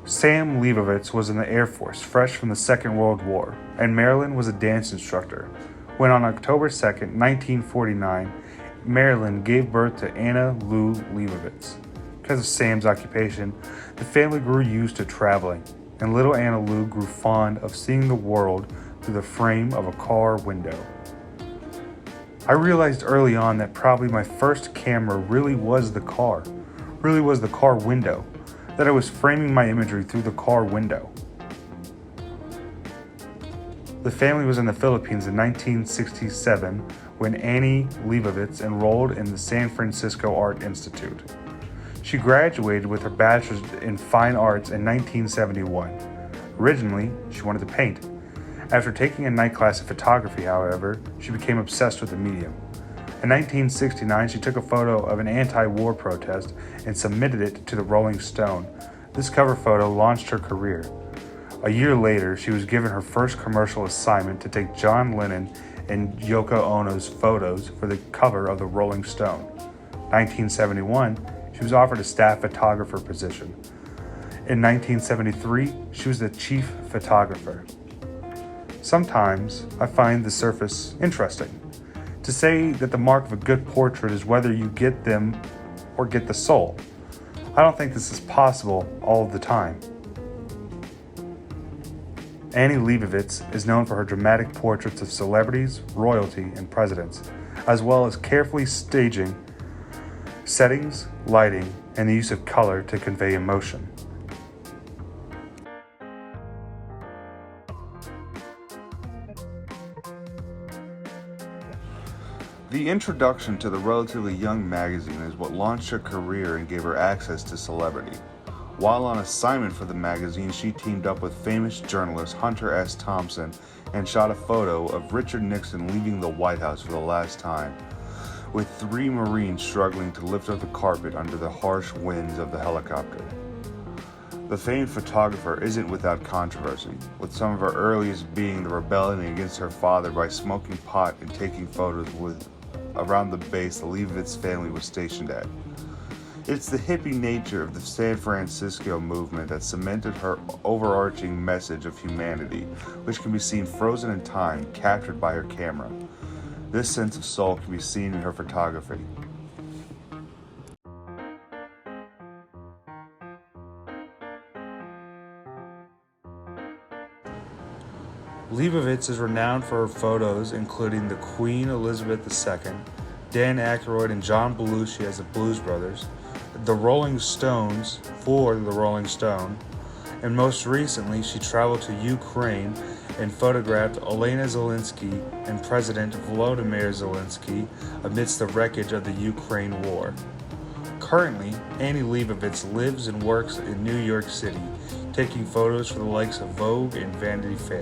Sam Leibovitz was in the Air Force, fresh from the Second World War, and Marilyn was a dance instructor. When on October 2nd, 1949, Marilyn gave birth to Anna Lou Leibovitz. Because of Sam's occupation, the family grew used to traveling, and little Anna Lou grew fond of seeing the world through the frame of a car window. I realized early on that probably my first camera really was the car window, that I was framing my imagery through the car window. The family was in the Philippines in 1967 when Annie Leibovitz enrolled in the San Francisco Art Institute. She graduated with her bachelor's in fine arts in 1971. Originally, she wanted to paint. After taking a night class in photography, however, she became obsessed with the medium. In 1969, she took a photo of an anti-war protest and submitted it to the Rolling Stone. This cover photo launched her career. A year later, she was given her first commercial assignment to take John Lennon and Yoko Ono's photos for the cover of the Rolling Stone. 1971, she was offered a staff photographer position. In 1973, she was the chief photographer. Sometimes I find the surface interesting. To say that the mark of a good portrait is whether you get them or get the soul. I don't think this is possible all of the time. Annie Leibovitz is known for her dramatic portraits of celebrities, royalty, and presidents, as well as carefully staging settings, lighting, and the use of color to convey emotion. The introduction to the relatively young magazine is what launched her career and gave her access to celebrity. While on assignment for the magazine, she teamed up with famous journalist Hunter S. Thompson and shot a photo of Richard Nixon leaving the White House for the last time, with 3 Marines struggling to lift up the carpet under the harsh winds of the helicopter. The famed photographer isn't without controversy, with some of her earliest being the rebellion against her father by smoking pot and taking photos with around the base the Leibovitz family was stationed at. It's the hippie nature of the San Francisco movement that cemented her overarching message of humanity, which can be seen frozen in time, captured by her camera. This sense of soul can be seen in her photography. Leibovitz is renowned for her photos, including the Queen Elizabeth II, Dan Aykroyd and John Belushi as the Blues Brothers, the Rolling Stones for the Rolling Stone, and most recently she traveled to Ukraine and photographed Olena Zelensky and President Volodymyr Zelensky amidst the wreckage of the Ukraine war. Currently, Annie Leibovitz lives and works in New York City, taking photos for the likes of Vogue and Vanity Fair.